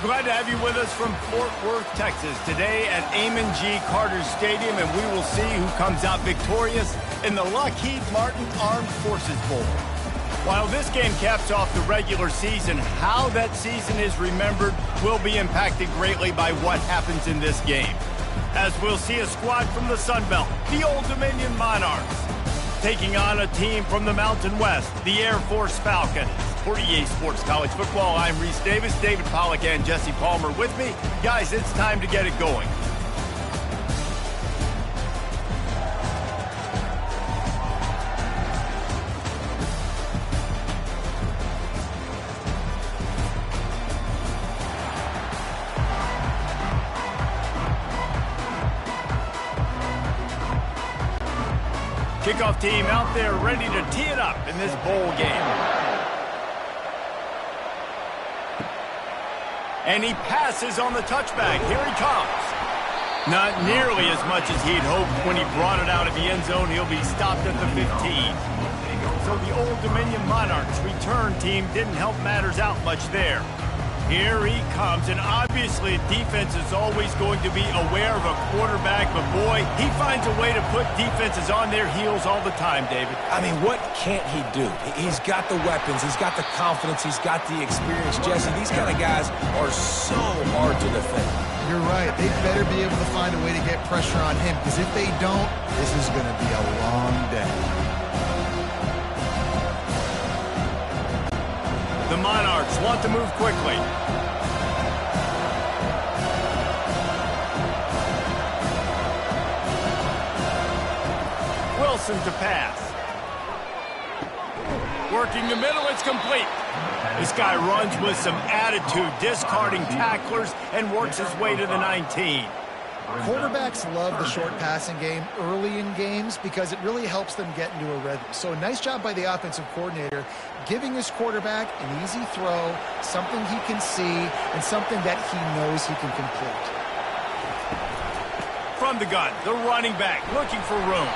Glad to have you with us from Fort Worth, Texas, today at Amon G. Carter Stadium, and we will see who comes out victorious in the Lockheed Martin Armed Forces Bowl. While this game caps off the regular season, how that season is remembered will be impacted greatly by what happens in this game. As we'll see a squad from the Sun Belt, the Old Dominion Monarchs, taking on a team from the Mountain West, the Air Force Falcons. For EA Sports College Football, I'm Reese Davis, David Pollack, and Jesse Palmer with me. Guys, it's time to get it going. Kickoff team out there ready to tee it up in this bowl game. And he passes on the touchback. Here he comes. Not nearly as much as he'd hoped when he brought it out of the end zone. He'll be stopped at the 15. So the Old Dominion Monarchs return team didn't help matters out much there. Here he comes, and obviously defense is always going to be aware of a quarterback, but boy, he finds a way to put defenses on their heels all the time, David. I mean, what can't he do? He's got the weapons, he's got the confidence, he's got the experience. Jesse, these kind of guys are so hard to defend. You're right. They better be able to find a way to get pressure on him, because if they don't, this is going to be a long day. The Monarchs want to move quickly. Wilson to pass. Working the middle, it's complete. This guy runs with some attitude, discarding tacklers, and works his way to the 19. Quarterbacks love the short passing game early in games because it really helps them get into a rhythm. So a nice job by the offensive coordinator giving his quarterback an easy throw, something he can see, and something that he knows he can complete. From the gun, the running back looking for room.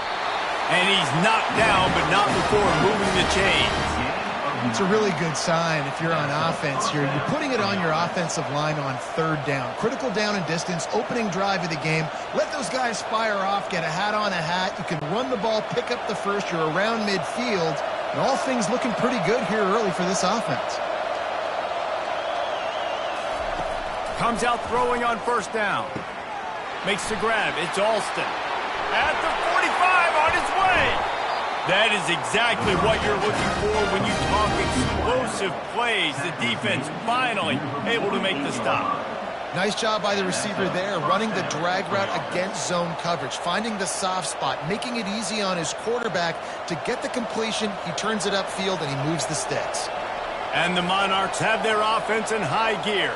And he's knocked down, but not before moving the chains. It's a really good sign if you're on offense here. You're putting it on your offensive line on third down. Critical down and distance, opening drive of the game. Let those guys fire off, get a hat on a hat. You can run the ball, pick up the first. You're around midfield. And all things looking pretty good here early for this offense. Comes out throwing on first down. Makes the grab. It's Alston. At the 45 on his way. That is exactly what you're looking for when you talk explosive plays. The defense finally able to make the stop. Nice job by the receiver there, running the drag route against zone coverage, finding the soft spot, making it easy on his quarterback to get the completion. He turns it upfield and he moves the sticks. And the Monarchs have their offense in high gear.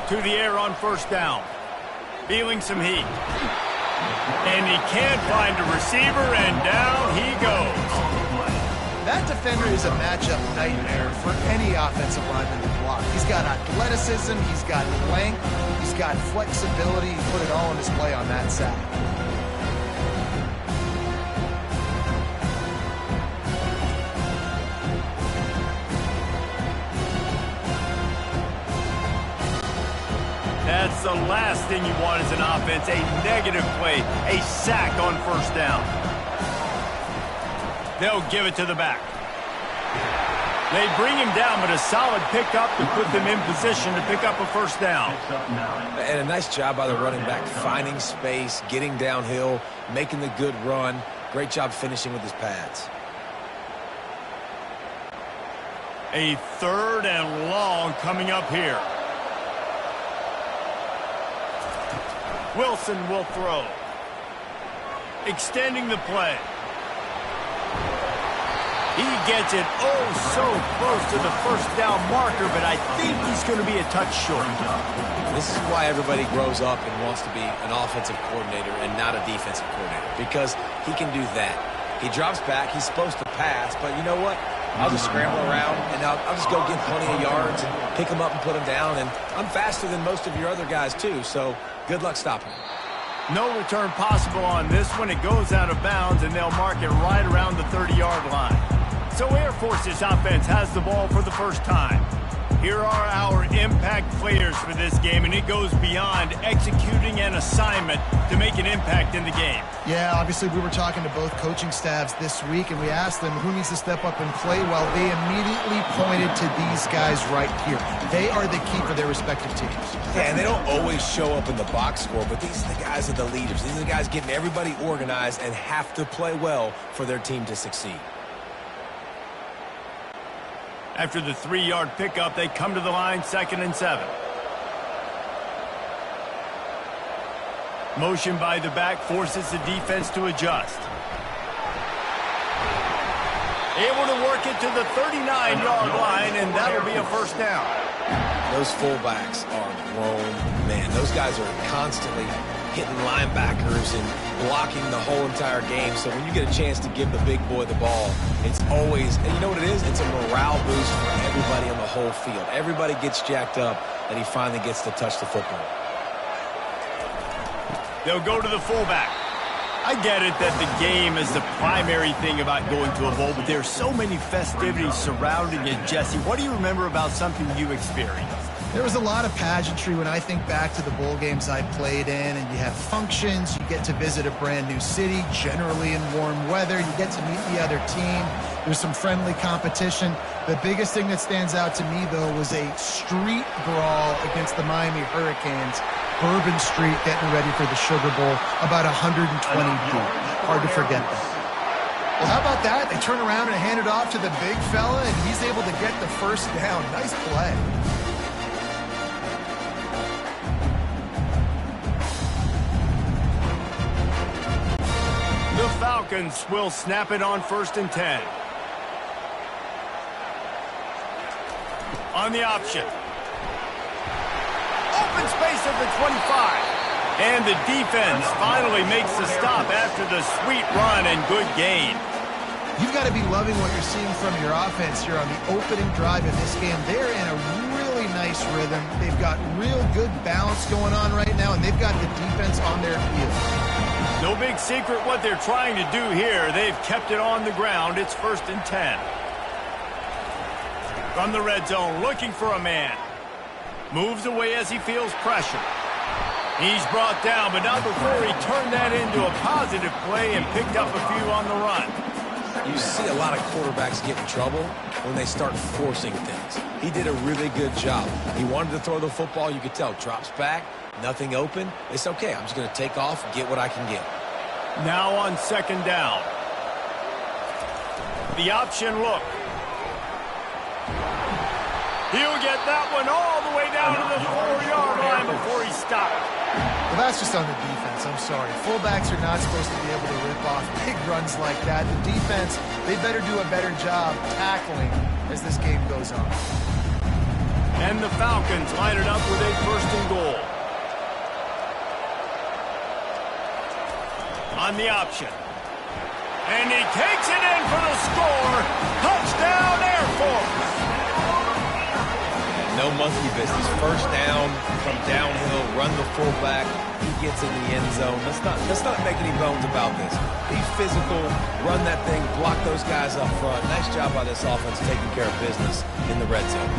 To the air on first down. Feeling some heat. And he can't find a receiver, and down he goes. That defender is a matchup nightmare for any offensive lineman to block. He's got athleticism, he's got length, he's got flexibility. He put it all on display on that sack. That's the last thing you want as an offense, a negative play, a sack on first down. They'll give it to the back. They bring him down, but a solid pickup to put them in position to pick up a first down. And a nice job by the running back, finding space, getting downhill, making the good run. Great job finishing with his pads. A third and long coming up here. Wilson will throw. Extending the play. He gets it so close to the first down marker, but I think he's going to be a touch short. This is why everybody grows up and wants to be an offensive coordinator and not a defensive coordinator, because he can do that. He drops back. He's supposed to pass, but you know what? I'll just scramble around, and I'll just go get plenty of yards and pick them up and put them down. And I'm faster than most of your other guys, too, so good luck stopping him. No return possible on this one. It goes out of bounds, and they'll mark it right around the 30-yard line. So Air Force's offense has the ball for the first time. Here are our impact players for this game, and it goes beyond executing an assignment to make an impact in the game. Yeah, obviously we were talking to both coaching staffs this week, and we asked them who needs to step up and play well. They immediately pointed to these guys right here. They are the key for their respective teams. Yeah, and they don't always show up in the box score, but these are the guys that are the leaders. These are the guys getting everybody organized and have to play well for their team to succeed. After the 3-yard pickup, they come to the line, 2nd and 7. Motion by the back forces the defense to adjust. Able to work it to the 39-yard line, and that'll be a first down. Those fullbacks are grown men. Those guys are constantly hitting linebackers and blocking the whole entire game. So when you get a chance to give the big boy the ball, it's always, and you know what it is? It's a morale boost for everybody on the whole field. Everybody gets jacked up, and he finally gets to touch the football. They'll go to the fullback. I get it that the game is the primary thing about going to a bowl, but there's so many festivities surrounding it. Jesse, what do you remember about something you experienced? There was a lot of pageantry when I think back to the bowl games I played in, and you have functions, you get to visit a brand new city, generally in warm weather, you get to meet the other team, there's some friendly competition. The biggest thing that stands out to me, though, was a street brawl against the Miami Hurricanes. Bourbon Street getting ready for the Sugar Bowl, about 120 deep. Hard to forget that. Well, how about that? They turn around and hand it off to the big fella, and he's able to get the first down. Nice play. The Falcons will snap it on 1st and 10. On the option. Open space at the 25. And the defense finally makes the stop after the sweet run and good gain. You've got to be loving what you're seeing from your offense here on the opening drive of this game. They're in a really nice rhythm. They've got real good balance going on right now, and they've got the defense on their heels. No big secret what they're trying to do here. They've kept it on the ground. It's 1st and 10. From the red zone, looking for a man. Moves away as he feels pressure. He's brought down, but not before he turned that into a positive play and picked up a few on the run. You see a lot of quarterbacks get in trouble when they start forcing things. He did a really good job. He wanted to throw the football. You could tell. Drops back, nothing open. It's okay. I'm just going to take off, get what I can get. Now on 2nd down. The option look. He'll get that one all the way down to the 4-yard line before he stopped. Well, that's just on the defense. I'm sorry. Fullbacks are not supposed to be able to rip off big runs like that. The defense, they better do a better job tackling as this game goes on. And the Falcons line it up with a 1st and goal. On the option. And he takes it in for the score. Touchdown, Air Force. No monkey business. First down from downhill, run the fullback. He gets in the end zone. Let's not make any bones about this. Be physical, run that thing, block those guys up front. Nice job by this offense taking care of business in the red zone.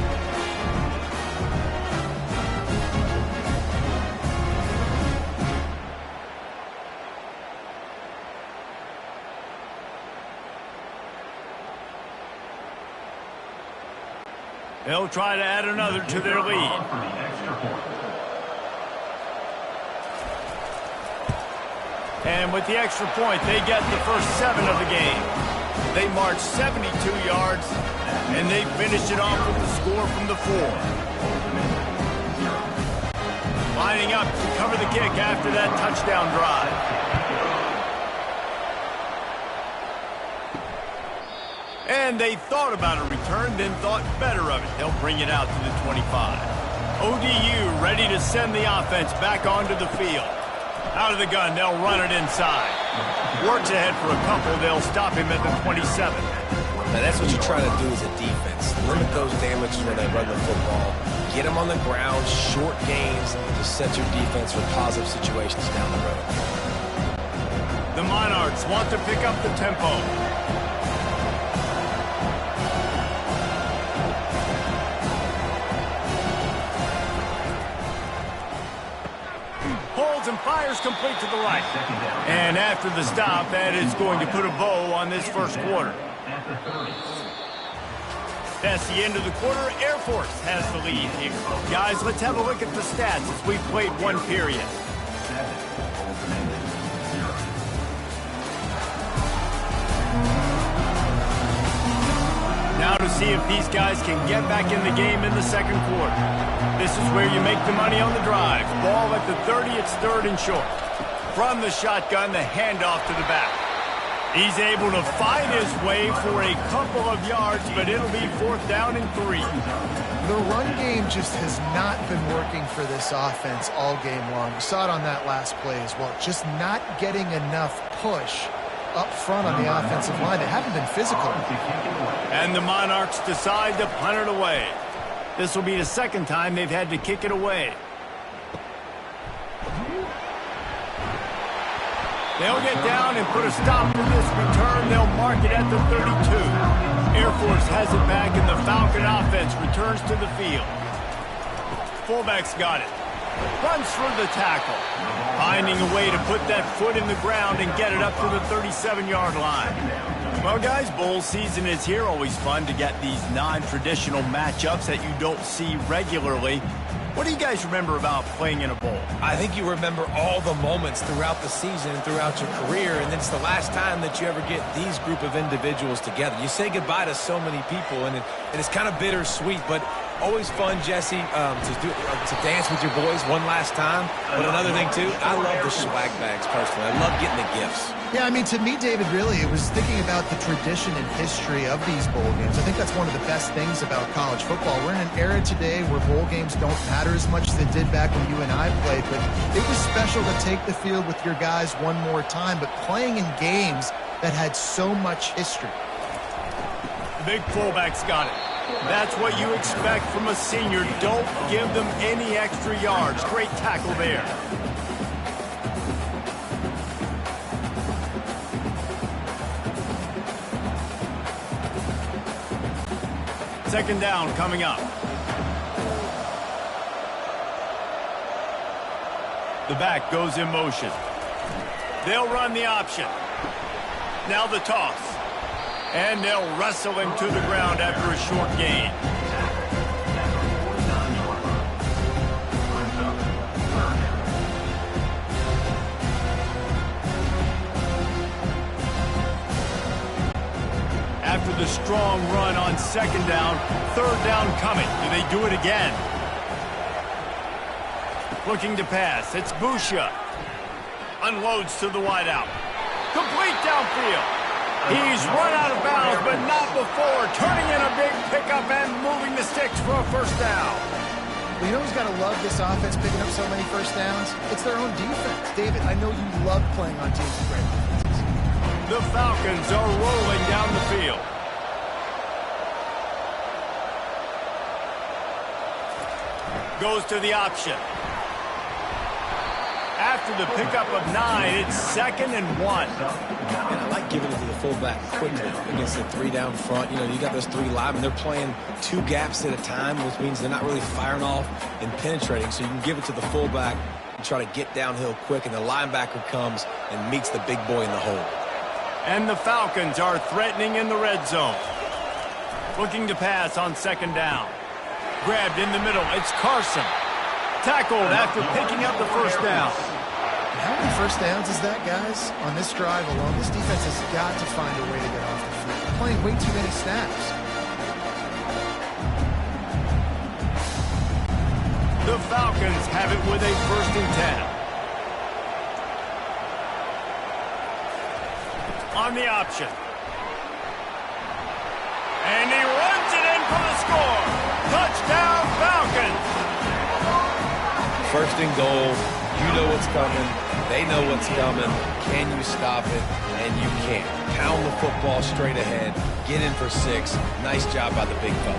They'll try to add another to their lead. And with the extra point, they get the first 7 of the game. They march 72 yards, and they finished it off with the score from the 4. Lining up to cover the kick after that touchdown drive. And they thought about a return, then thought better of it. They'll bring it out to the 25. ODU ready to send the offense back onto the field. Out of the gun, they'll run it inside. Works ahead for a couple. They'll stop him at the 27. Now that's what you try to do as a defense. Limit those damages when they run the football. Get them on the ground, short gains to set your defense for positive situations down the road. The Monarchs want to pick up the tempo. Holds and fires complete to the right. And after the stop, that is going to put a bow on this first quarter. That's the end of the quarter. Air Force has the lead here. Guys, let's have a look at the stats as we've played one period. Now to see if these guys can get back in the game in the second quarter. This is where you make the money on the drive. Ball at the 30, it's third and short. From the shotgun, the handoff to the back. He's able to fight his way for a couple of yards, but it'll be fourth down and 3. The run game just has not been working for this offense all game long. You saw it on that last play as well. Just not getting enough push up front on the offensive line. They haven't been physical. And the Monarchs decide to punt it away. This will be the second time they've had to kick it away. They'll get down and put a stop to this return. They'll mark it at the 32. Air Force has it back, and the Falcon offense returns to the field. Fullback's got it. Runs through the tackle. Finding a way to put that foot in the ground and get it up to the 37-yard line. Well, guys, bowl season is here. Always fun to get these non-traditional matchups that you don't see regularly. What do you guys remember about playing in a bowl? I think you remember all the moments throughout the season and throughout your career, and it's the last time that you ever get these group of individuals together. You say goodbye to so many people, and it's kind of bittersweet, but always fun, Jesse, to dance with your boys one last time. But another thing, too, I love the swag bags, personally. I love getting the gifts. Yeah, I mean, to me, David, really, it was thinking about the tradition and history of these bowl games. I think that's one of the best things about college football. We're in an era today where bowl games don't matter as much as they did back when you and I played, but it was special to take the field with your guys one more time, but playing in games that had so much history. The big fullback's got it. That's what you expect from a senior. Don't give them any extra yards. Great tackle there. Second down coming up. The back goes in motion. They'll run the option. Now the toss. And they'll wrestle him to the ground after a short gain. After the strong run on second down, third down coming. Do they do it again? Looking to pass. It's Busha. Unloads to the wideout. Complete downfield. He's run out of bounds, but not before. Turning in a big pickup and moving the sticks for a first down. Well, you know who's got to love this offense picking up so many first downs? It's their own defense. David, I know you love playing on teams with great defenses. The Falcons are rolling down the field. Goes to the option. After the pickup of 9, it's 2nd and 1. And I like giving it to the fullback quickly against the 3 down front. You know, you got those 3 linemen. They're playing 2 gaps at a time, which means they're not really firing off and penetrating. So you can give it to the fullback and try to get downhill quick, and the linebacker comes and meets the big boy in the hole. And the Falcons are threatening in the red zone. Looking to pass on second down. Grabbed in the middle. It's Carson. Tackled after picking up the first down. How many first downs is that, guys? On this drive alone, this defense has got to find a way to get off the field. They're playing way too many snaps. The Falcons have it with a 1st and 10. On the option. And he runs it in for the score. Touchdown, Falcons. 1st and goal. You know what's coming. They know what's coming. Can you stop it? And you can't. Pound the football straight ahead. Get in for 6. Nice job by the big fella.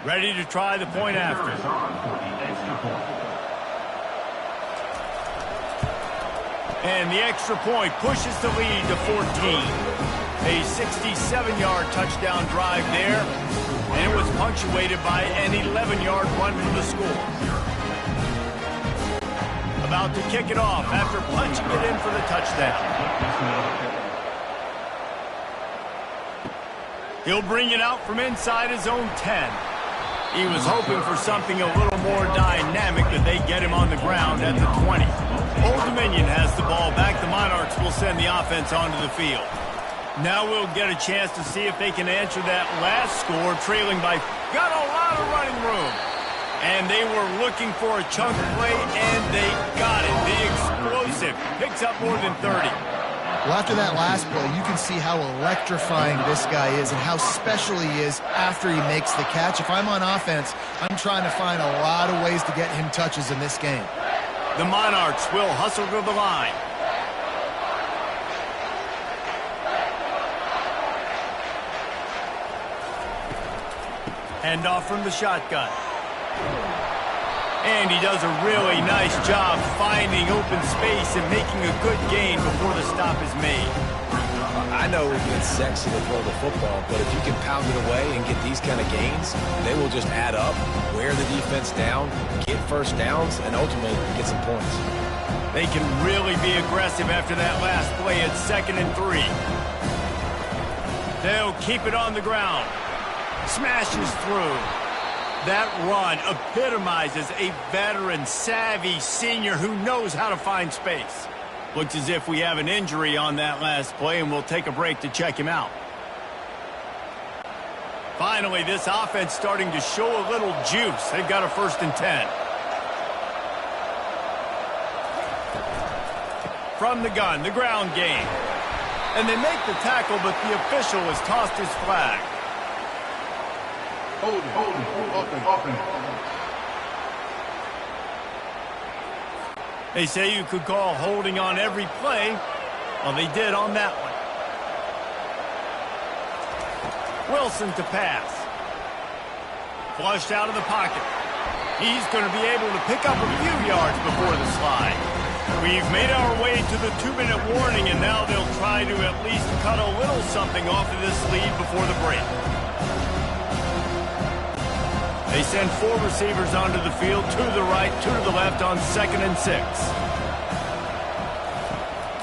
Ready to try the point after. And the extra point pushes the lead to 14. A 67-yard touchdown drive there, and it was punctuated by an 11-yard run for the score. About to kick it off after punching it in for the touchdown. He'll bring it out from inside his own 10. He was hoping for something a little more dynamic, but they get him on the ground at the 20. Old Dominion has the ball back. The Monarchs will send the offense onto the field. Now we'll get a chance to see if they can answer that last score, trailing by got a lot of running room. And they were looking for a chunk play, and they got it. The explosive picks up more than 30. Well, after that last play, you can see how electrifying this guy is and how special he is after he makes the catch. If I'm on offense, I'm trying to find a lot of ways to get him touches in this game. The Monarchs will hustle to the line. Hand off from the shotgun. And he does a really nice job finding open space and making a good gain before the stop is made. I know it's sexy to throw the football, but if you can pound it away and get these kind of gains, they will just add up, wear the defense down, get first downs, and ultimately get some points. They can really be aggressive after that last play at 2nd and 3. They'll keep it on the ground. Smashes through. That run epitomizes a veteran, savvy senior who knows how to find space. Looks as if we have an injury on that last play, and we'll take a break to check him out. Finally, this offense starting to show a little juice. They've got a 1st and 10. From the gun, the ground game. And they make the tackle, but the official has tossed his flag. Hold it, open. They say you could call holding on every play. Well, they did on that one. Wilson to pass. Flushed out of the pocket. He's going to be able to pick up a few yards before the slide. We've made our way to the 2-minute warning, and now they'll try to at least cut a little something off of this lead before the break. They send 4 receivers onto the field, 2 to the right, 2 to the left on 2nd and 6.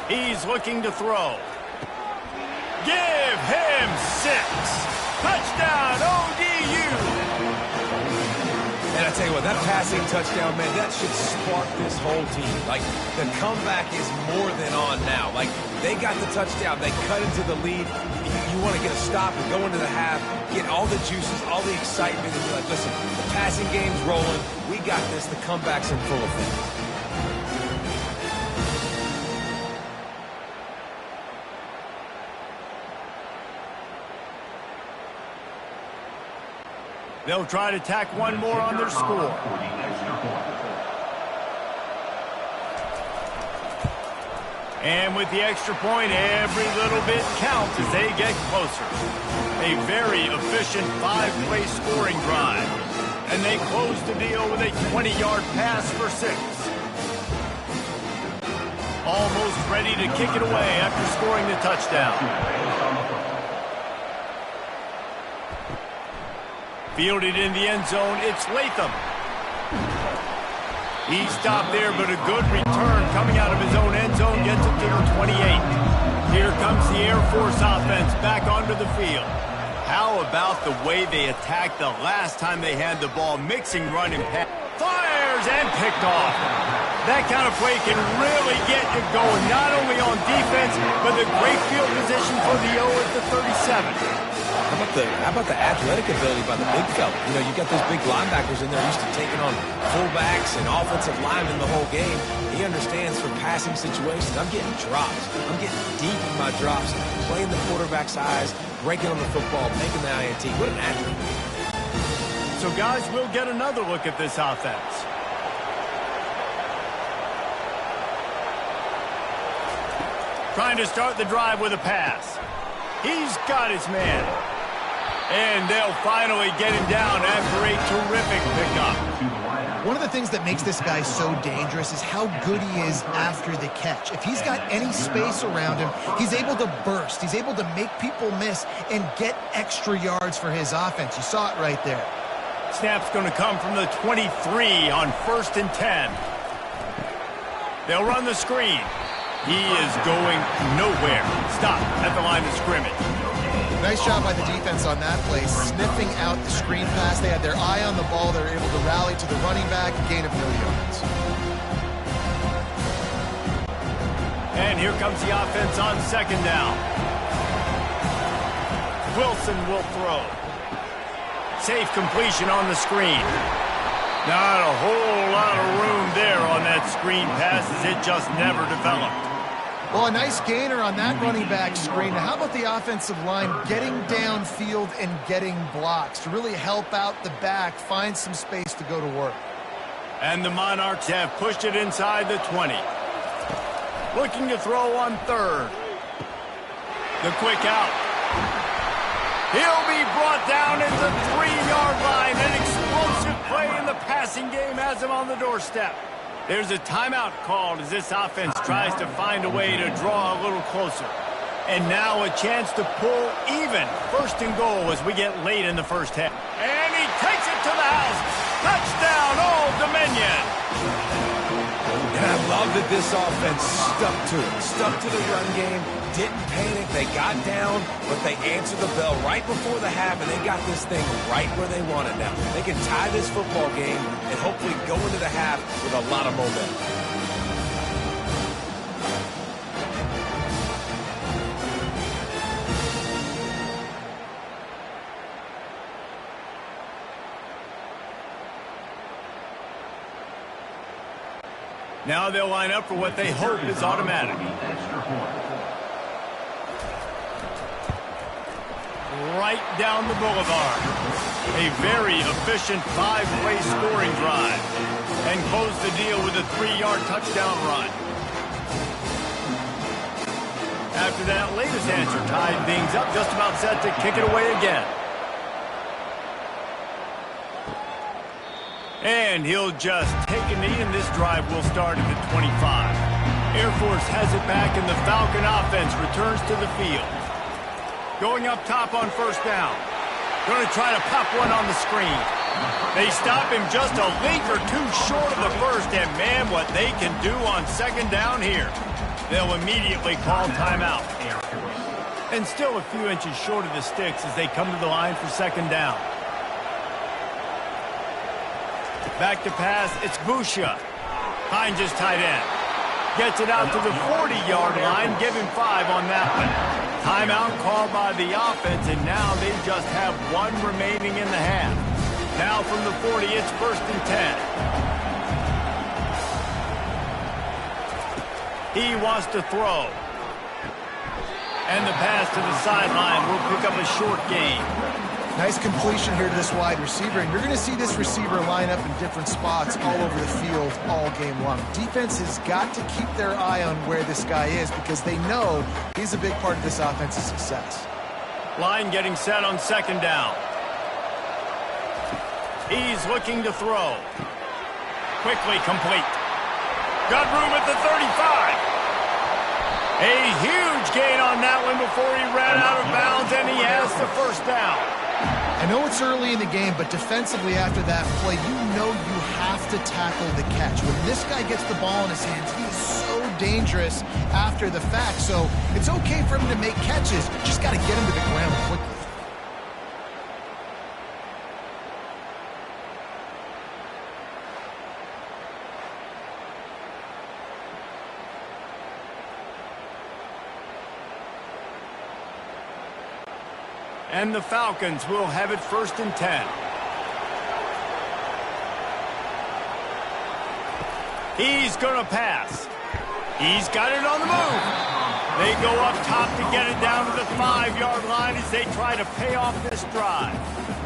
He's looking to throw. Give him 6. Touchdown, ODU. And I tell you what, that passing touchdown, man, that should spark this whole team. Like, the comeback is more than on now. Like, they got the touchdown. They cut into the lead. You want to get a stop and go into the half, get all the juices, all the excitement, and be like, listen, the passing game's rolling. We got this. The comeback's in full effect. They'll try to tack one more on their score. And with the extra point, every little bit counts as they get closer. A very efficient 5-play scoring drive. And they close the deal with a 20-yard pass for 6. Almost ready to kick it away after scoring the touchdown. Fielded in the end zone, it's Latham. He stopped there, but a good return coming out of his own end zone gets him to the 28. Here comes the Air Force offense back onto the field. How about the way they attacked the last time they had the ball, mixing run and pass. Fires and picked off. That kind of play can really get you going, not only on defense, but the great field position for the O at the 37. How about the athletic ability by the big fella? You know, you got those big linebackers in there used to taking on fullbacks and offensive linemen the whole game. He understands for passing situations. I'm getting drops. I'm getting deep in my drops, playing the quarterback's eyes, breaking on the football, making the INT. What an athlete. So, guys, we'll get another look at this offense. Trying to start the drive with a pass. He's got his man. And they'll finally get him down after a terrific pickup. One of the things that makes this guy so dangerous is how good he is after the catch. If he's got any space around him, he's able to burst. He's able to make people miss and get extra yards for his offense. You saw it right there. Snap's going to come from the 23 on 1st and 10. They'll run the screen. He is going nowhere. Stop at the line of scrimmage. Nice job by the defense on that play, sniffing out the screen pass. They had their eye on the ball. They were able to rally to the running back and gain of no yards. And here comes the offense on 2nd down. Wilson will throw. Safe completion on the screen. Not a whole lot of room there on that screen pass as it just never developed. Well, a nice gainer on that running back screen. How about the offensive line getting downfield and getting blocks to really help out the back, find some space to go to work? And the Monarchs have pushed it inside the 20. Looking to throw on 3rd. The quick out. He'll be brought down at the 3-yard line. An explosive play in the passing game has him on the doorstep. There's a timeout called as this offense tries to find a way to draw a little closer. And now a chance to pull even 1st and goal as we get late in the first half. And he takes it to the house. Touchdown, Old Dominion. And I love that this offense stuck to it. Stuck to the run game, didn't panic. They got down, but they answered the bell right before the half, and they got this thing right where they want it now. They can tie this football game and hopefully go into the half with a lot of momentum. Now they'll line up for what they hope is automatic. Right down the boulevard. A very efficient 5-play scoring drive. And close the deal with a 3-yard touchdown run. After that latest answer tied things up, just about set to kick it away again. And he'll just take a knee, and this drive will start at the 25. Air Force has it back, and the Falcon offense returns to the field. Going up top on 1st down. Going to try to pop one on the screen. They stop him just a link or two short of the first, and man, what they can do on 2nd down here. They'll immediately call timeout. And still a few inches short of the sticks as they come to the line for 2nd down. Back to pass, it's Busha. Hines is tight end. Gets it out to the 40-yard line, give him 5 on that one. Timeout called by the offense, and now they just have 1 remaining in the half. Now from the 40, it's 1st and 10. He wants to throw. And the pass to the sideline will pick up a short gain. Nice completion here to this wide receiver, and you're going to see this receiver line up in different spots all over the field all game long. Defense has got to keep their eye on where this guy is because they know he's a big part of this offense's success. Line getting set on 2nd down. He's looking to throw. Quickly complete. Got room at the 35. A huge gain on that one before he ran out of bounds, and he has the 1st down. I know it's early in the game, but defensively after that play, you know you have to tackle the catch. When this guy gets the ball in his hands, he is so dangerous after the fact. So it's okay for him to make catches. Just got to get him to the ground quickly. And the Falcons will have it 1st and 10. He's going to pass. He's got it on the move. They go up top to get it down to the 5-yard line as they try to pay off this drive.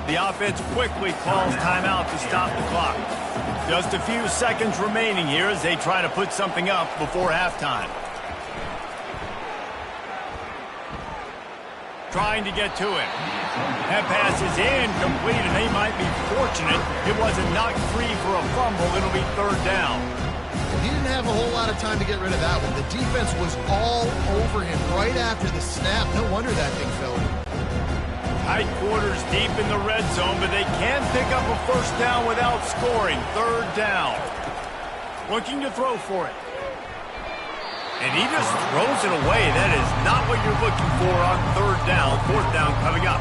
The offense quickly calls timeout to stop the clock. Just a few seconds remaining here as they try to put something up before halftime. Trying to get to him. That pass is incomplete, and they might be fortunate it wasn't knocked free for a fumble. It'll be third down. He didn't have a whole lot of time to get rid of that one. The defense was all over him right after the snap. No wonder that thing fell. Tight quarters deep in the red zone, but they can pick up a first down without scoring. Third down. Looking to throw for it. And he just throws it away. That is not what you're looking for on third down. Fourth down coming up.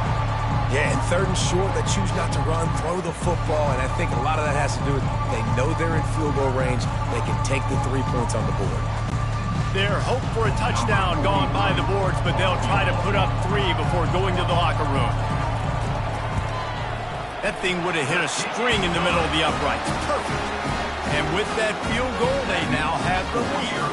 Yeah, and third and short, they choose not to run, throw the football, and I think a lot of that has to do with they know they're in field goal range. They can take the 3 points on the board. Their hope for a touchdown gone by the boards, but they'll try to put up 3 before going to the locker room. That thing would have hit a string in the middle of the uprights. Perfect. And with that field goal, they now have the lead.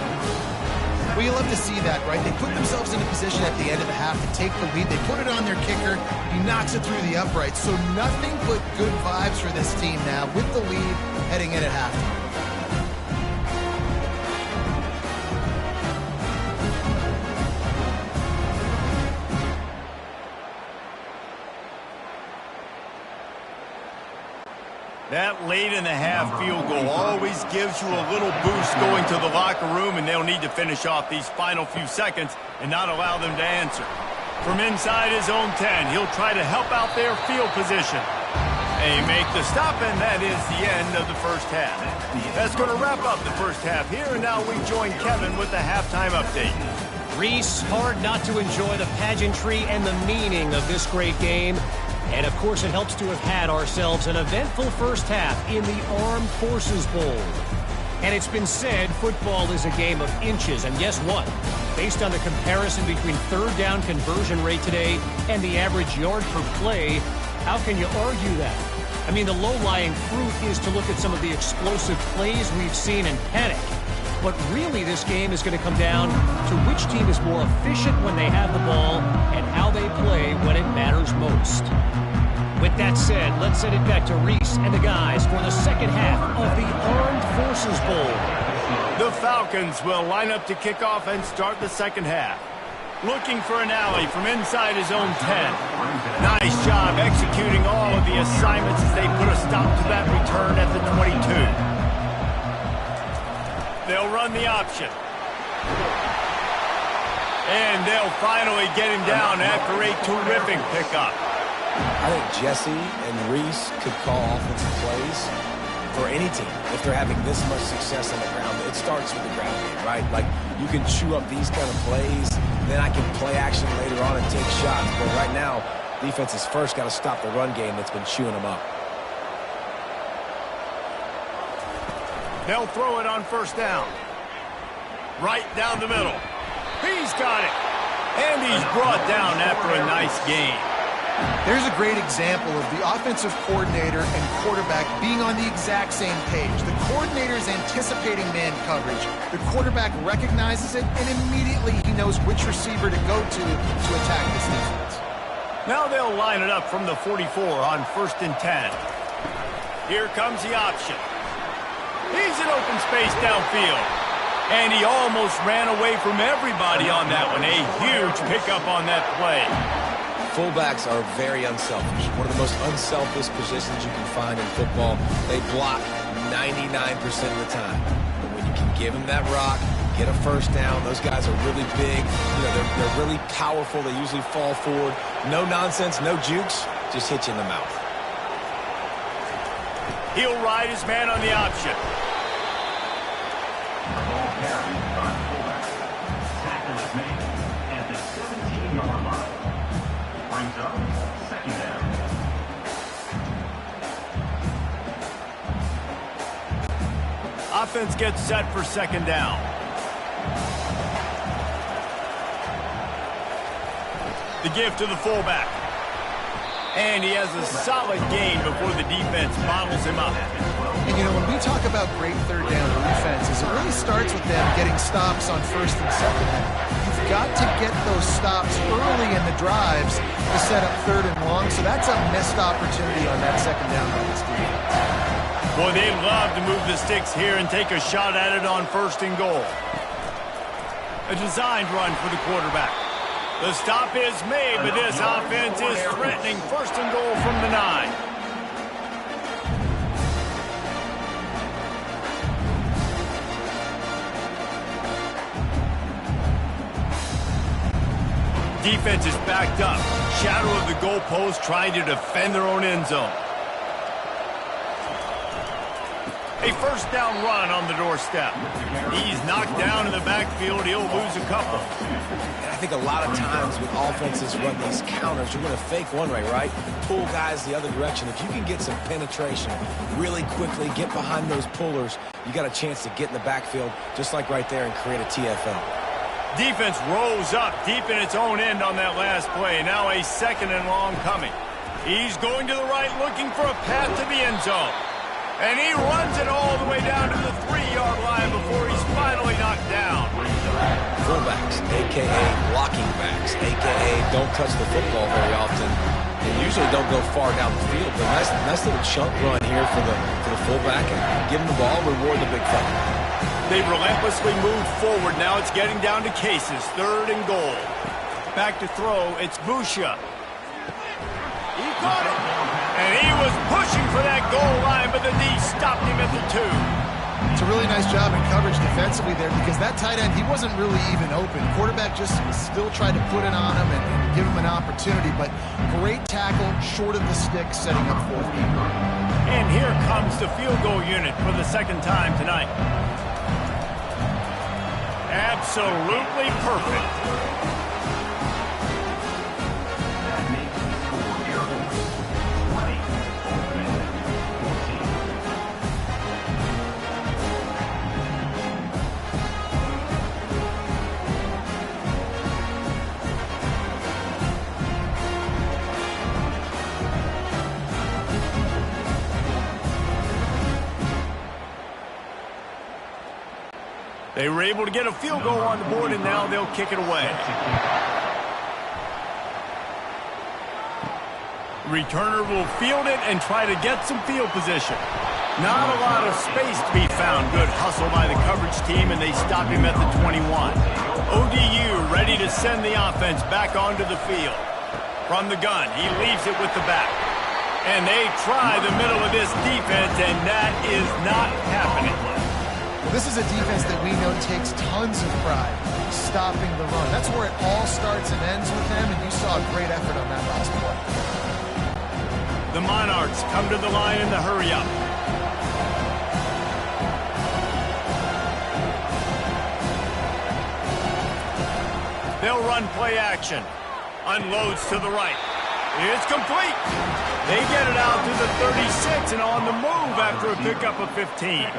Well, you love to see that, right? They put themselves in a position at the end of the half to take the lead. They put it on their kicker. He knocks it through the uprights. So nothing but good vibes for this team now with the lead heading in at halftime. That late in the half field goal always gives you a little boost going to the locker room, and they'll need to finish off these final few seconds and not allow them to answer. From inside his own 10, he'll try to help out their field position. They make the stop, and that is the end of the first half. That's going to wrap up the first half here, and now we join Kevin with the halftime update. Reese, hard not to enjoy the pageantry and the meaning of this great game. And, of course, it helps to have had ourselves an eventful first half in the Armed Forces Bowl. And it's been said football is a game of inches. And guess what? Based on the comparison between third down conversion rate today and the average yard per play, how can you argue that? I mean, the low-lying fruit is to look at some of the explosive plays we've seen and panic. But really, this game is going to come down to which team is more efficient when they have the ball and how they play when it matters most. With that said, let's send it back to Reese and the guys for the second half of the Armed Forces Bowl. The Falcons will line up to kick off and start the second half. Looking for an alley from inside his own 10. Nice job executing all of the assignments as they put a stop to that return at the 22. They'll run the option. And they'll finally get him down after a terrific pickup. I think Jesse and Reese could call offensive plays for any team if they're having this much success on the ground. It starts with the ground game, right? Like, you can chew up these kind of plays, then I can play action later on and take shots. But right now, defense has first got to stop the run game that's been chewing them up. They'll throw it on first down. Right down the middle. He's got it. And he's brought down after a nice gain. There's a great example of the offensive coordinator and quarterback being on the exact same page. The coordinator's anticipating man coverage. The quarterback recognizes it, and immediately he knows which receiver to go to attack this defense. Now they'll line it up from the 44 on 1st and 10. Here comes the option. He's in open space downfield. And he almost ran away from everybody on that one. A huge pickup on that play. Fullbacks are very unselfish. One of the most unselfish positions you can find in football. They block 99% of the time. But when you can give them that rock, get a first down, those guys are really big. You know, they're really powerful. They usually fall forward. No nonsense, no jukes, just hit you in the mouth. He'll ride his man on the option. Ball carried by the fullback. Tackle is made at the 17-yard line. Brings up second down. Offense gets set for second down. The give to the fullback. And he has a solid gain before the defense bottles him up. And, you know, when we talk about great third down defenses, it really starts with them getting stops on first and second down. You've got to get those stops early in the drives to set up third and long, so that's a missed opportunity on that second down by this defense. Boy, they'd love to move the sticks here and take a shot at it on 1st and goal. A designed run for the quarterback. The stop is made, but this offense is threatening first and goal from the 9. Defense is backed up. Shadow of the goalpost trying to defend their own end zone. A first down run on the doorstep. He's knocked down in the backfield. He'll lose a couple. I think a lot of times when offenses run these counters, you're going to fake one way, right? Pull guys the other direction. If you can get some penetration really quickly, get behind those pullers, you got a chance to get in the backfield, just like right there, and create a TFL. Defense rolls up deep in its own end on that last play. Now a second and long coming. He's going to the right, looking for a path to the end zone. And he runs it all the way down to the 3-yard line before he's finally knocked down. Fullbacks, a.k.a. blocking backs, a.k.a. don't touch the football very often. They usually don't go far down the field. But nice little chunk run here for the fullback. And give him the ball, reward the big fella. They've relentlessly moved forward. Now it's getting down to Cases. 3rd and goal. Back to throw. It's Busha. He caught it. And he was pushing for that goal line, but the D stopped him at the 2. It's a really nice job in coverage defensively there because that tight end, he wasn't really even open. Quarterback just still tried to put it on him and give him an opportunity, but great tackle, short of the stick, setting up 4th down. And here comes the field goal unit for the 2nd time tonight. Absolutely perfect. That makes the score Airborne 20, Ultimate 14. They were able to get a field goal on the board, and now they'll kick it away. Returner will field it and try to get some field position. Not a lot of space to be found. Good hustle by the coverage team, and they stop him at the 21. ODU ready to send the offense back onto the field. From the gun, he leaves it with the back. And they try the middle of this defense, and that is not happening. This is a defense that we know takes tons of pride stopping the run. That's where it all starts and ends with them, and you saw a great effort on that last play. The Monarchs come to the line in the hurry-up. They'll run play action. Unloads to the right. It's complete. They get it out to the 36 and on the move after a pickup of 15.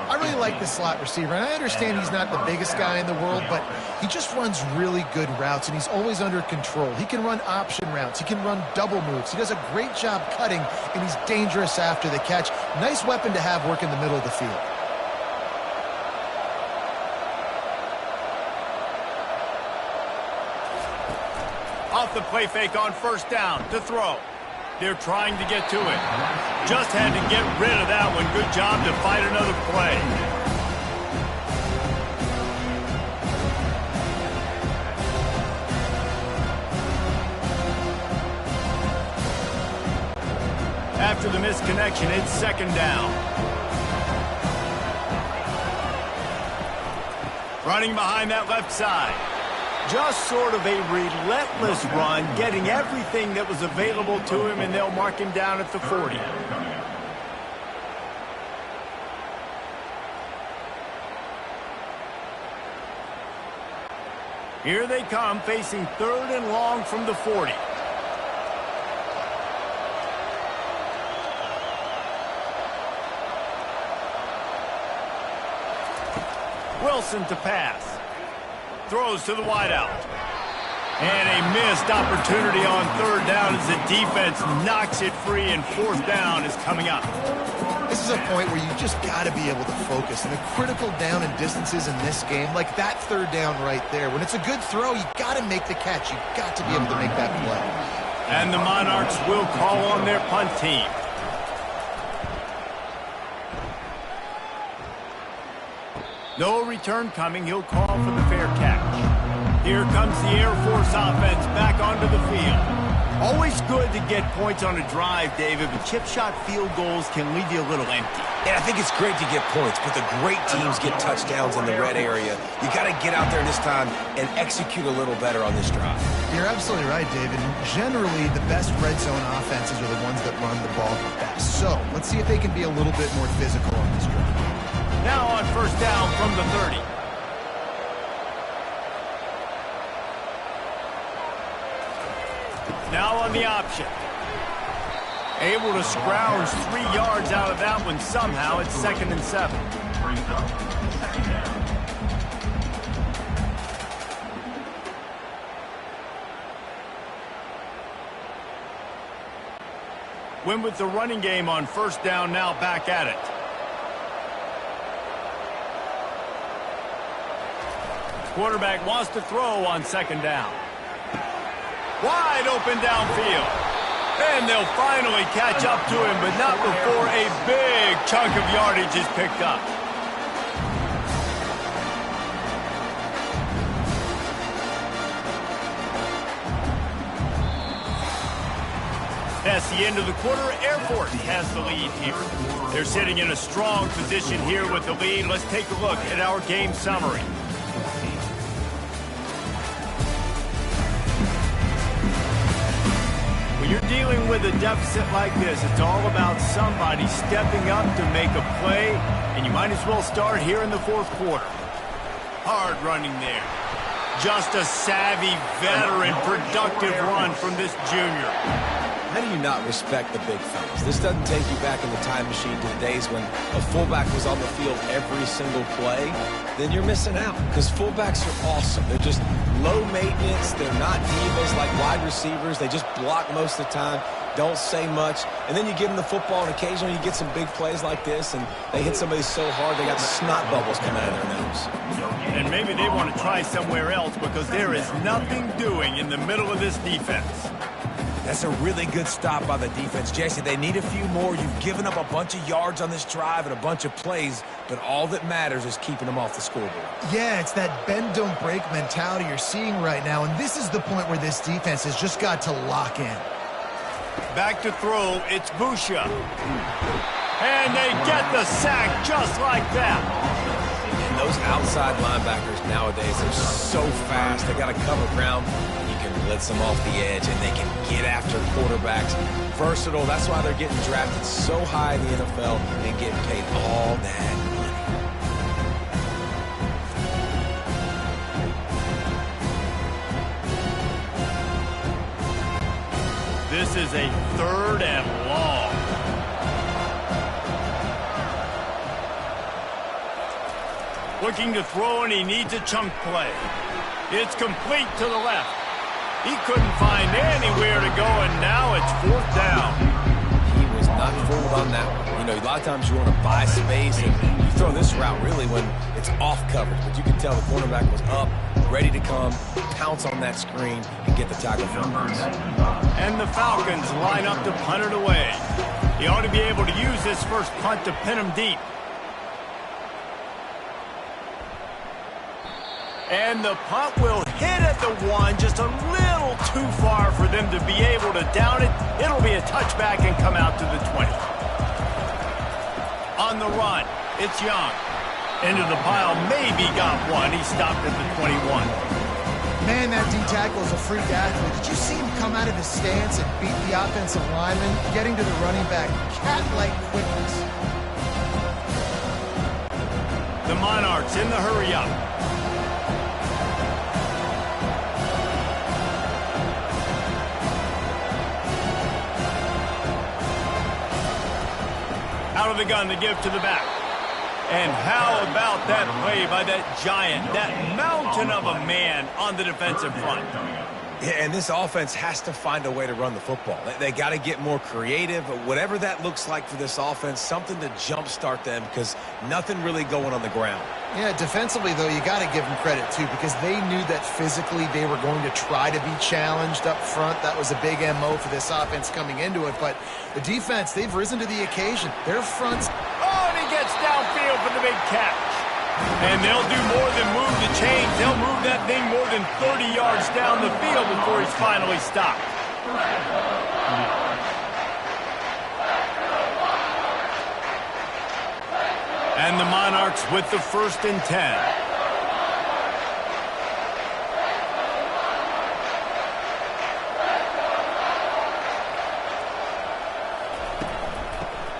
I really like the slot receiver, and I understand he's not the biggest guy in the world, but he just runs really good routes, and he's always under control. He can run option routes. He can run double moves. He does a great job cutting, and he's dangerous after the catch. Nice weapon to have work in the middle of the field. Off the play fake on first down to throw. They're trying to get to it. Just had to get rid of that one. Good job to fight another play. After the misconnection, it's second down. Running behind that left side. Just sort of a relentless run, getting everything that was available to him, and they'll mark him down at the 40. Here they come, facing 3rd and long from the 40. Wilson to pass. Throws to the wideout. And a missed opportunity on 3rd down as the defense knocks it free, and 4th down is coming up. This is a point where you just got to be able to focus. And the critical down and distances in this game, like that 3rd down right there, when it's a good throw, you got to make the catch. You got to be able to make that play. And the Monarchs will call on their punt team. No return coming. He'll call for the fair catch. Here comes the Air Force offense back onto the field. Always good to get points on a drive, David, but chip shot field goals can leave you a little empty. And I think it's great to get points, but the great teams get touchdowns in the red area. You got to get out there this time and execute a little better on this drive. You're absolutely right, David. Generally, the best red zone offenses are the ones that run the ball the best. So let's see if they can be a little bit more physical on this drive. Now on first down from the 30. Now on the option. Able to scrounge 3 yards out of that one somehow. It's 2nd and 7. Brings up second down. Win with the running game on first down, now back at it. Quarterback wants to throw on 2nd down. Wide open downfield. And they'll finally catch up to him, but not before a big chunk of yardage is picked up. That's the end of the quarter. Air Force has the lead here. They're sitting in a strong position here with the lead. Let's take a look at our game summary. When you're dealing with a deficit like this, it's all about somebody stepping up to make a play, and you might as well start here in the 4th quarter. Hard running there. Just a savvy, veteran, productive run from this junior. How do you not respect the big fellas? This doesn't take you back in the time machine to the days when a fullback was on the field every single play. Then you're missing out, because fullbacks are awesome. They're just low maintenance. They're not divas like wide receivers. They just block most of the time, don't say much. And then you give them the football, and occasionally you get some big plays like this, and they hit somebody so hard they got snot bubbles coming out of their nose. And maybe they want to try somewhere else because there is nothing doing in the middle of this defense. That's a really good stop by the defense. Jesse, they need a few more. You've given up a bunch of yards on this drive and a bunch of plays, but all that matters is keeping them off the scoreboard. Yeah, it's that bend, don't break mentality you're seeing right now, and this is the point where this defense has just got to lock in. Back to throw, it's Busha. And they get the sack just like that. And those outside linebackers nowadays are so fast. They got to cover ground. Blitz them off the edge, and they can get after quarterbacks. Versatile, that's why they're getting drafted so high in the NFL and getting paid all that money. This is a 3rd and long. Looking to throw, and he needs a chunk play. It's complete to the left. He couldn't find anywhere to go, and now it's 4th down. He was not fooled on that one. You know, a lot of times you want to buy space, and you throw this route really when it's off coverage. But you can tell the cornerback was up, ready to come, pounce on that screen, and get the tackle from him. And the Falcons line up to punt it away. He ought to be able to use this first punt to pin him deep. And the punt will hit at the 1, just a little too far for them to be able to down it. It'll be a touchback and come out to the 20. On the run, it's Young. Into the pile, maybe got one. He stopped at the 21. Man, that D-tackle is a freak athlete. Did you see him come out of his stance and beat the offensive lineman, getting to the running back? Cat-like quickness. The Monarchs in the hurry-up. Out of the gun to give to the back. And how about that play by that giant, that mountain of a man on the defensive front? Yeah, and this offense has to find a way to run the football. They got to get more creative, but whatever that looks like for this offense, something to jumpstart them because nothing really going on the ground. Yeah, defensively, though, you got to give them credit, too, because they knew that physically they were going to try to be challenged up front. That was a big MO for this offense coming into it. But the defense, they've risen to the occasion. Their fronts... Oh, and he gets downfield for the big catch. And they'll do more than move the chains. They'll move that thing more than 30 yards down the field before he's finally stopped. And the Monarchs with the 1st and 10.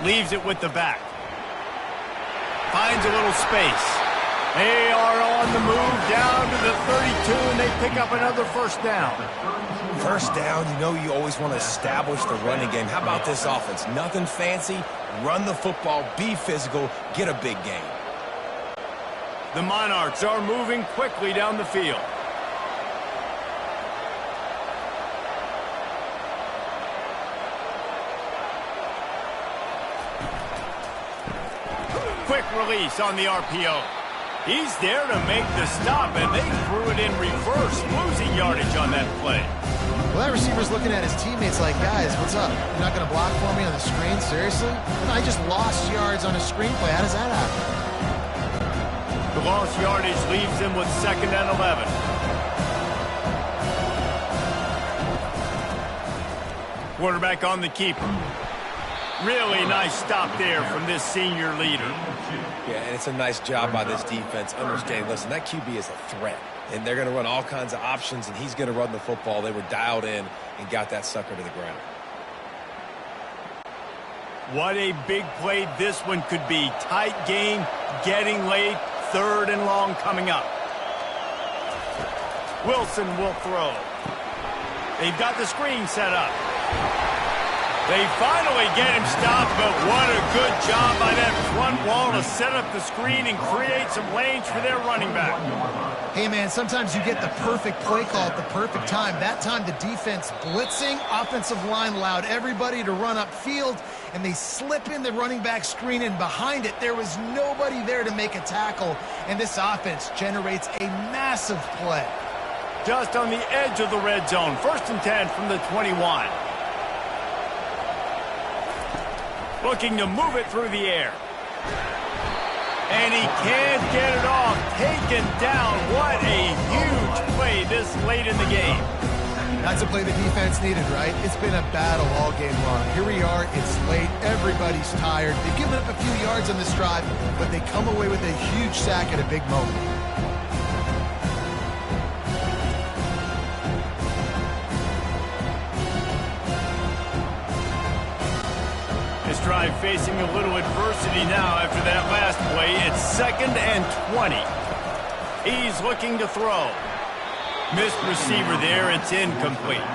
Leaves it with the back. Finds a little space. They are on the move down to the 32, and they pick up another 1st down. 1st down, you know you always want to establish the running game. How about this offense? Nothing fancy. Run the football, be physical, get a big gain. The Monarchs are moving quickly down the field. Quick release on the RPO. He's there to make the stop, and they threw it in reverse, losing yardage on that play. Well, that receiver's looking at his teammates like, guys, what's up? You're not going to block for me on the screen? Seriously? And I just lost yards on a screen play. How does that happen? The lost yardage leaves them with 2nd and 11. Quarterback on the keeper. Really nice stop there from this senior leader. Yeah, and it's a nice job by this defense. Understand, listen, that QB is a threat. And they're going to run all kinds of options, and he's going to run the football. They were dialed in and got that sucker to the ground. What a big play this one could be. Tight game, getting late, 3rd and long coming up. Wilson will throw. They've got the screen set up. They finally get him stopped, but what a good job by that front wall to set up the screen and create some lanes for their running back. Hey, man, sometimes you get the perfect play call at the perfect time. That time the defense blitzing, offensive line allowed everybody to run upfield, and they slip in the running back screen, and behind it there was nobody there to make a tackle, and this offense generates a massive play. Just on the edge of the red zone. 1st and 10 from the 21. Looking to move it through the air. And he can't get it off. Taken down. What a huge play this late in the game. That's a play the defense needed, right? It's been a battle all game long. Here we are. It's late. Everybody's tired. They've given up a few yards on this drive, but they come away with a huge sack at a big moment. This drive facing a little adversity now after that last play. It's 2nd and 20. He's looking to throw. Missed receiver there. It's incomplete.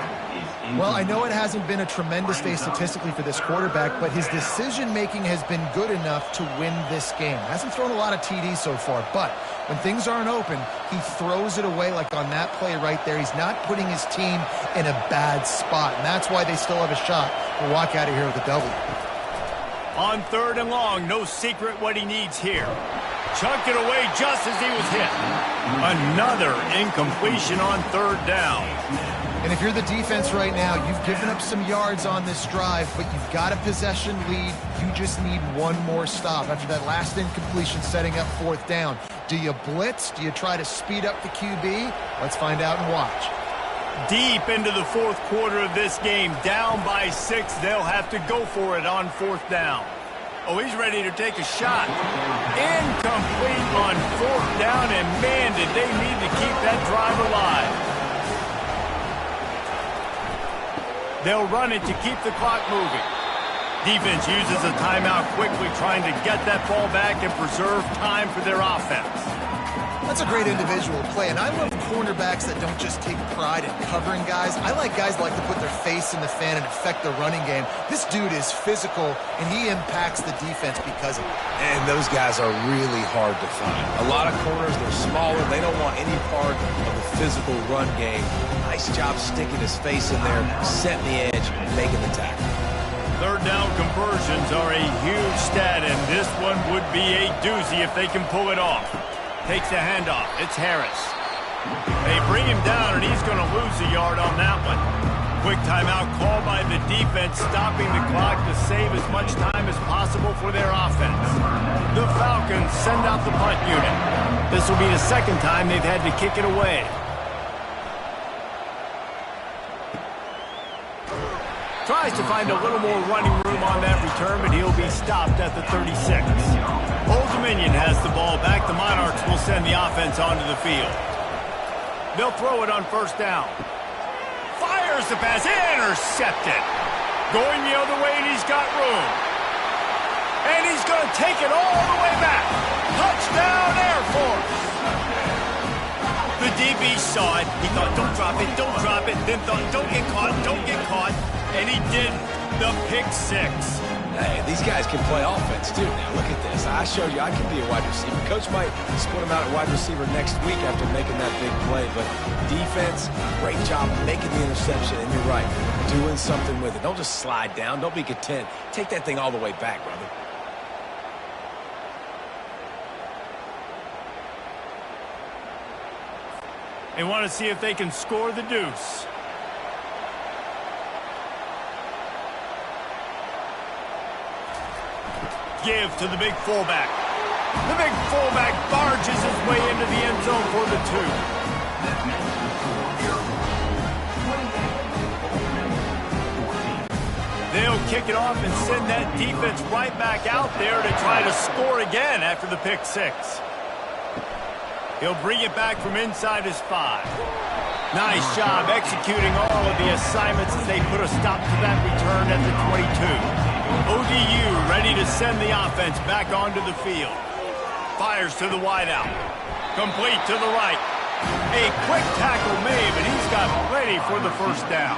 Well, I know it hasn't been a tremendous day statistically for this quarterback, but his decision-making has been good enough to win this game. Hasn't thrown a lot of TDs so far, but when things aren't open, he throws it away like on that play right there. He's not putting his team in a bad spot, and that's why they still have a shot to walk out of here with a W. On 3rd and long, no secret what he needs here. Chucked it away just as he was hit. Another incompletion on 3rd down. And if you're the defense right now, you've given up some yards on this drive, but you've got a possession lead. You just need one more stop after that last incompletion setting up 4th down. Do you blitz? Do you try to speed up the QB? Let's find out and watch. Deep into the 4th quarter of this game, down by 6. They'll have to go for it on 4th down. Oh, he's ready to take a shot. Incomplete on 4th down, and man, did they need to keep that drive alive. They'll run it to keep the clock moving. Defense uses a timeout quickly, trying to get that ball back and preserve time for their offense. That's a great individual play, and I love cornerbacks that don't just take pride in covering guys. I like guys that like to put their face in the fan and affect the running game. This dude is physical, and he impacts the defense because of it. And those guys are really hard to find. A lot of corners, they're smaller. They don't want any part of the physical run game. Nice job sticking his face in there, setting the edge, making the tackle. 3rd down conversions are a huge stat, and this one would be a doozy if they can pull it off. Takes the handoff. It's Harris. They bring him down, and he's going to lose a yard on that one. Quick timeout call by the defense, stopping the clock to save as much time as possible. possible for their offense. The Falcons send out the punt unit. This will be the second time they've had to kick it away. Tries to find a little more running room on that return, but he'll be stopped at the 36. Old Dominion has the ball back. The Monarchs will send the offense onto the field. They'll throw it on first down. Fires the pass. Intercepted. Going the other way, and he's got room. And he's going to take it all the way back. Touchdown, Air Force. The DB saw it. He thought, don't drop it, don't drop it. Then thought, don't get caught, don't get caught. And he didn't. The pick six. Hey, these guys can play offense, too. Now, look at this. I showed you I can be a wide receiver. Coach might split him out at wide receiver next week after making that big play. But defense, great job making the interception. And you're right, doing something with it. Don't just slide down. Don't be content. Take that thing all the way back, brother. They want to see if they can score the deuce. Give to the big fullback. The big fullback barges his way into the end zone for the 2. They'll kick it off and send that defense right back out there to try to score again after the pick six. He'll bring it back from inside his 5. Nice job executing all of the assignments as they put a stop to that return at the 22. ODU ready to send the offense back onto the field. Fires to the wideout. Complete to the right. A quick tackle made, but he's got plenty for the first down.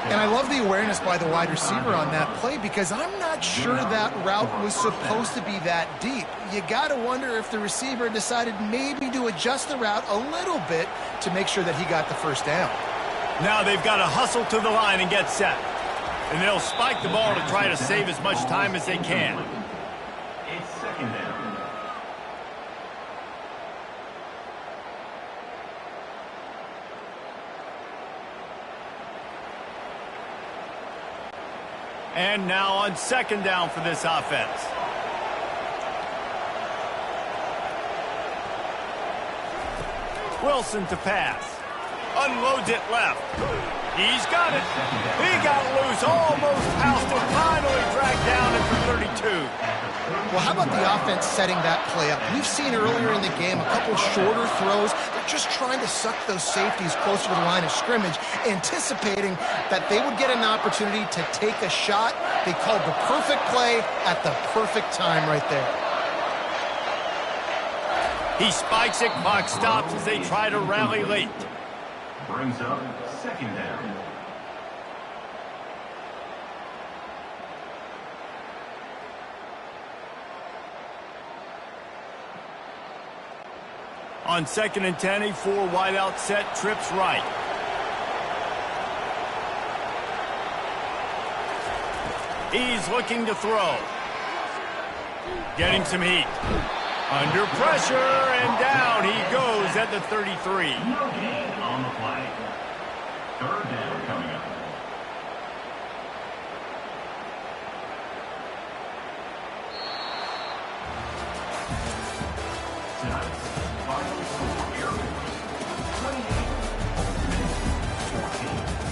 And I love the awareness by the wide receiver on that play because I'm not sure that route was supposed to be that deep. You got to wonder if the receiver decided maybe to adjust the route a little bit to make sure that he got the first down. Now they've got to hustle to the line and get set. And they'll spike the ball to try to save as much time as they can. It's second down. And now on second down for this offense. Wilson to pass. Unloads it left. He's got it. He got loose, almost housed it, finally dragged down at the 32. Well, how about the offense setting that play up? We've seen earlier in the game a couple shorter throws. They're just trying to suck those safeties closer to the line of scrimmage, anticipating that they would get an opportunity to take a shot. They called the perfect play at the perfect time right there. He spikes it, clock stops as they try to rally late. Brings up second down. On 2nd and 10, a 4 wideout set, trips right. He's looking to throw. Getting some heat. Under pressure, and down he goes at the 33. No gain on the play. Third down coming up. Tonight's final score, Air Force 28, 14.